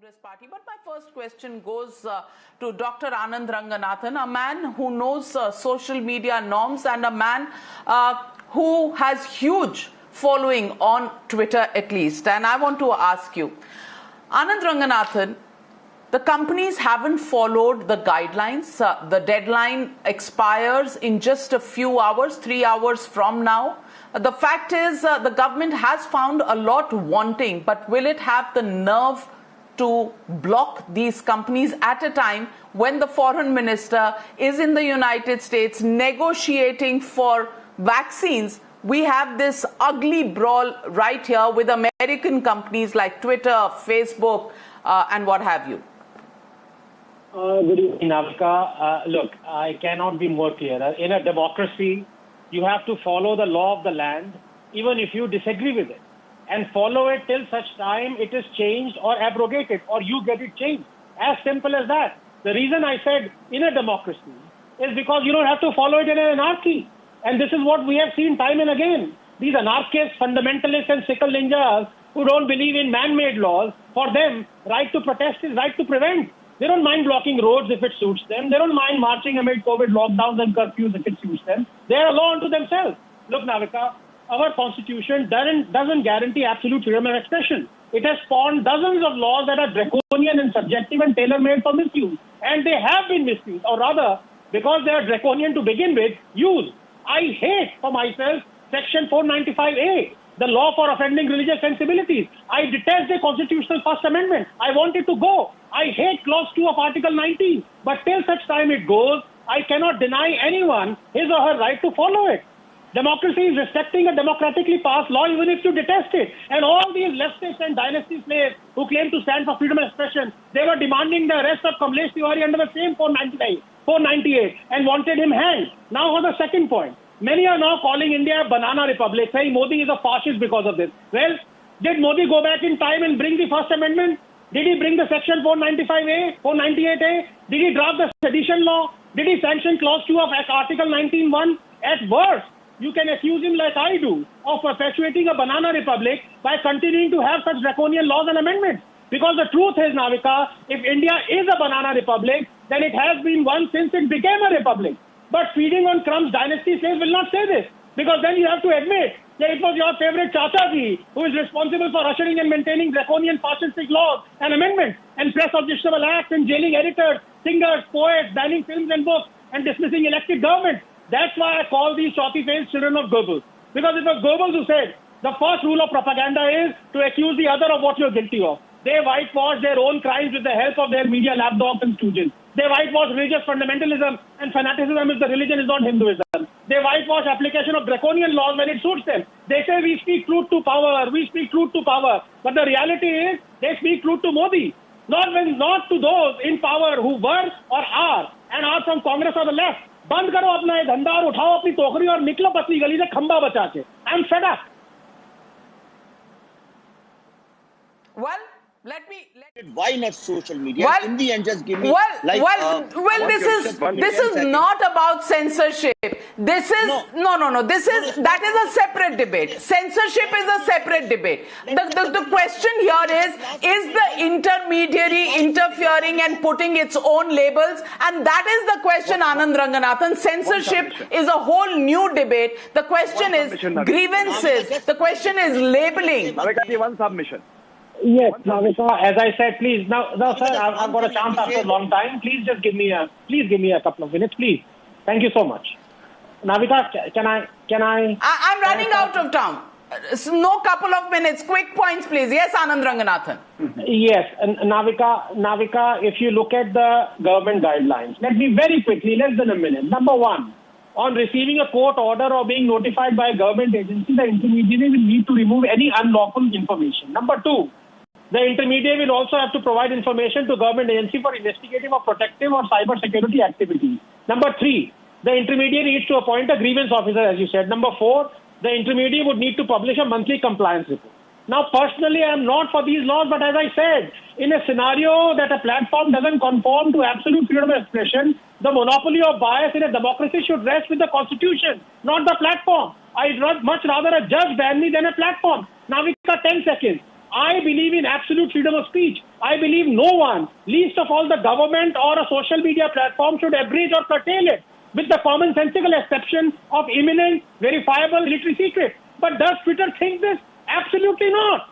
Congress Party. But my first question goes to Dr. Anand Ranganathan, a man who knows social media norms and a man who has huge following on Twitter at least. And I want to ask you, Anand Ranganathan, the companies haven't followed the guidelines. The deadline expires in just a few hours, 3 hours from now. The fact is the government has found a lot wanting, but will it have the nerve to block these companies at a time when the foreign minister is in the United States negotiating for vaccines? We have this ugly brawl right here with American companies like Twitter, Facebook, and what have you. Good evening, Navika. Look, I cannot be more clear. In a democracy, you have to follow the law of the land, even if you disagree with it, and follow it till such time it is changed or abrogated, or you get it changed. As simple as that. The reason I said in a democracy is because you don't have to follow it in an anarchy. And this is what we have seen time and again. These anarchists, fundamentalists, and sickle ninjas who don't believe in man-made laws, for them, right to protest is right to prevent. They don't mind blocking roads if it suits them. They don't mind marching amid COVID lockdowns and curfews if it suits them. They are a law unto themselves. Look, Navika, our constitution doesn't guarantee absolute freedom of expression. It has spawned dozens of laws that are draconian and subjective and tailor-made for misuse. And they have been misused, or rather, because they are draconian to begin with, used. I hate for myself Section 495A, the law for offending religious sensibilities. I detest the constitutional First Amendment. I want it to go. I hate Clause 2 of Article 19. But till such time it goes, I cannot deny anyone his or her right to follow it. Democracy is respecting a democratically passed law even if you detest it. And all these leftists and dynasty slaves who claim to stand for freedom of expression, they were demanding the arrest of Kamlesh Tiwari under the same 498 and wanted him hanged. Now for the second point. Many are now calling India a banana republic, saying Modi is a fascist because of this. Well, did Modi go back in time and bring the First Amendment? Did he bring the Section 495A, 498A? Did he draft the sedition law? Did he sanction Clause 2 of Article 19.1? At worst, you can accuse him like I do of perpetuating a banana republic by continuing to have such draconian laws and amendments. Because the truth is, Navika, if India is a banana republic, then it has been one since it became a republic. But feeding on crumbs dynasty slaves will not say this. Because then you have to admit that it was your favorite Chachaji who is responsible for ushering and maintaining draconian fascistic laws and amendments and press objectionable acts and jailing editors, singers, poets, banning films and books and dismissing elected governments. That's why I call these shorty-faced children of Goebbels. Because it was Goebbels who said the first rule of propaganda is to accuse the other of what you're guilty of. They whitewash their own crimes with the help of their media lapdogs and stooges. They whitewash religious fundamentalism and fanaticism if the religion is not Hinduism. They whitewash application of draconian laws when it suits them. They say we speak truth to power, we speak truth to power. But the reality is they speak truth to Modi. Not to those in power who were or are and are from Congress or the left. बंद करो अपना ये धंधा और उठाओ अपनी टोकरी और निकलो पतली गली से खंबा बचा के. I'm fed up. Well, why not social media? In the end, just give me this is not about censorship. This is no. That is a separate debate. Censorship is a separate debate. The question here is the intermediary interfering and putting its own labels? And that is the question, Anand Ranganathan. Censorship is a whole new debate. The question is grievances. The question is labeling. One submission. Yes, Navika, as I said, please. Now, sir, I've got a chance after a long time. Please just give me a couple of minutes, please. Thank you so much. Navika, can I? I'm running out of time. No couple of minutes. Quick points, please. Yes, Anand Ranganathan. Yes, and Navika, if you look at the government guidelines, let me very quickly, less than a minute. Number one, on receiving a court order or being notified by a government agency, the intermediary will need to remove any unlawful information. Number two, the intermediary will also have to provide information to government agency for investigative or protective or cyber security activities. Number three, the intermediary needs to appoint a grievance officer, as you said. Number four, the intermediary would need to publish a monthly compliance report. Now, personally, I am not for these laws, but as I said, in a scenario that a platform doesn't conform to absolute freedom of expression, the monopoly of bias in a democracy should rest with the constitution, not the platform. I'd much rather a judge ban me than a platform. Navika, 10 seconds. I believe in absolute freedom of speech. I believe no one, least of all the government or a social media platform, should abridge or curtail it, with the commonsensical exception of imminent, verifiable military secrets. But does Twitter think this? Absolutely not.